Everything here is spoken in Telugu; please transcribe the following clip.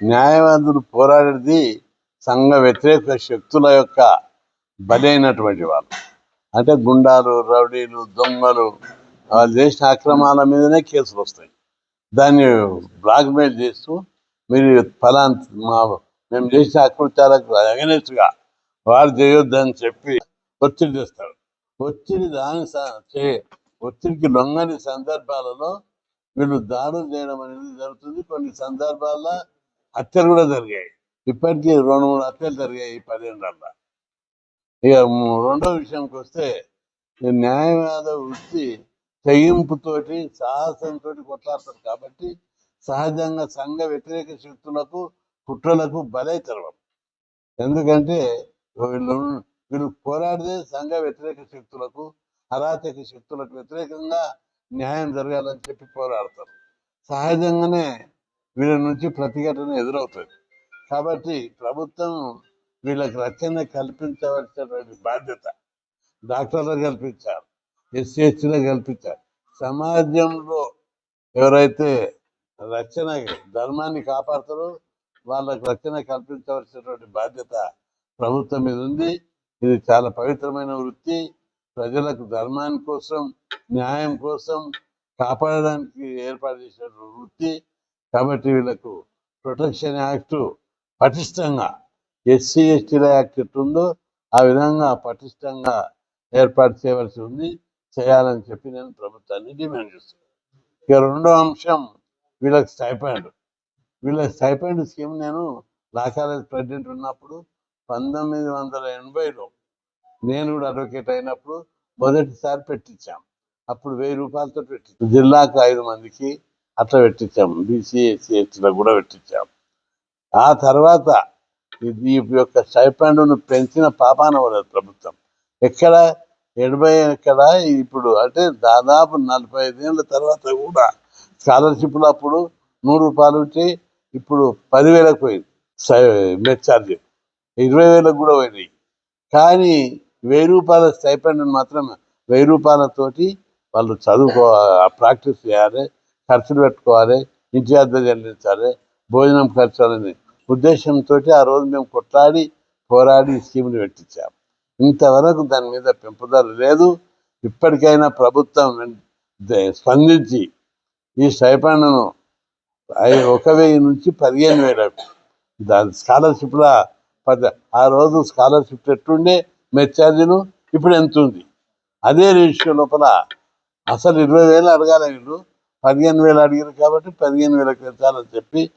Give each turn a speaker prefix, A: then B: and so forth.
A: న్యాయవాదులు పోరాడేది సంఘ వ్యతిరేక శక్తుల యొక్క బలైనటువంటి వాళ్ళు. అంటే గుండాలు, రౌడీలు, దొంగలు వాళ్ళు చేసిన అక్రమాల మీదనే కేసులు వస్తాయి. దాన్ని బ్లాక్మెయిల్ చేస్తూ మీరు మేము చేసిన అకృత్యాలకు అగనెస్ట్గా వారు చేయొద్దని చెప్పి ఒత్తిడి చేస్తారు. ఒత్తిడికి లొంగని సందర్భాలలో వీళ్ళు దాడులు చేయడం అనేది జరుగుతుంది. కొన్ని సందర్భాల్లో హత్యలు కూడా జరిగాయి. ఇప్పటికీ 2-3 హత్యలు జరిగాయి ఈ 10 ఏళ్ళల్లో. ఇక రెండో విషయంకి వస్తే న్యాయవాద వృత్తి తెగింపుతోటి సాహసంతో కొట్లాడతారు కాబట్టి సహజంగా సంఘ వ్యతిరేక శక్తులకు కుట్రలకు బలైతారు. ఎందుకంటే వీళ్ళు పోరాడితే సంఘ వ్యతిరేక శక్తులకు అరాచక శక్తులకు వ్యతిరేకంగా న్యాయం జరగాలని చెప్పి పోరాడతారు. సహజంగానే వీళ్ళ నుంచి ప్రతిఘటన ఎదురవుతుంది. కాబట్టి ప్రభుత్వం వీళ్ళకి రక్షణ కల్పించవలసినటువంటి బాధ్యత డాక్టర్లకు కల్పించారు, ఎస్సీ ఎస్టీలకు కల్పించారు. సమాజంలో ఎవరైతే రక్షణ ధర్మాన్ని కాపాడుతారో వాళ్ళకు రక్షణ కల్పించవలసినటువంటి బాధ్యత ప్రభుత్వం మీద ఉంది. ఇది చాలా పవిత్రమైన వృత్తి. ప్రజలకు ధర్మాని కోసం, న్యాయం కోసం కాపాడడానికి ఏర్పాటు చేసిన వృత్తి. కాబట్టి వీళ్ళకు ప్రొటెక్షన్ యాక్ట్ పటిష్టంగా, ఎస్సీ ఎస్టీల యాక్ట్ ఎట్టుందో ఆ విధంగా పటిష్టంగా ఏర్పాటు చేయవలసి ఉంది. చేయాలని చెప్పి నేను ప్రభుత్వాన్ని డిమాండ్ చేస్తున్నాను. ఇక రెండో అంశం వీళ్ళకి స్టైపెండ్. వీళ్ళకి స్టైపెండ్ స్కీమ్ నేను లా కాలేజ్ ప్రెసిడెంట్ ఉన్నప్పుడు 1980లో నేను కూడా అడ్వకేట్ అయినప్పుడు మొదటిసారి పెట్టించాం. అప్పుడు 1000 రూపాయలతో పెట్టించాం. జిల్లాకు 5 మందికి అట్లా పెట్టించాం. బీసీ ఎస్సీ ఎస్టీలకు కూడా పెట్టించాం. ఆ తర్వాత ఈ యొక్క స్టైపెండ్ను పెంచిన పాపాన పడదు ప్రభుత్వం. ఎక్కడ 80 ఎక్కడ ఇప్పుడు అంటే దాదాపు 45 ఏళ్ళ తర్వాత కూడా స్కాలర్షిప్లు అప్పుడు 100 రూపాయలు ఉంటే ఇప్పుడు 10,000కు పోయింది. మెచ్ ఛార్జీ 20,000కు కూడా పోయినాయి. కానీ 1000 రూపాయల స్టైపెండ్ మాత్రం 1000 రూపాయలతోటి వాళ్ళు ప్రాక్టీస్ చేయాలి, ఖర్చులు పెట్టుకోవాలి, ఇంటి అద్దె చెల్లించాలి, భోజనం ఖర్చు అనే ఉద్దేశంతో ఆ రోజు మేము కొట్లాడి పోరాడి స్కీములు పెట్టించాము. ఇంతవరకు దాని మీద పెంపుదల లేదు. ఇప్పటికైనా ప్రభుత్వం స్పందించి ఈ స్టైపెండ్ను 1,000 నుంచి 15,000 దాని స్కాలర్షిప్లా ఆ రోజు స్కాలర్షిప్ ఎట్టుండే మెచ్ ఛార్జీలు ఇప్పుడు ఎంత ఉంది అదే రేషియో లోపల అసలు 20,000 అడగాలి. వీళ్ళు 15,000 అడిగారు కాబట్టి 15,000 పెంచాలని చెప్పి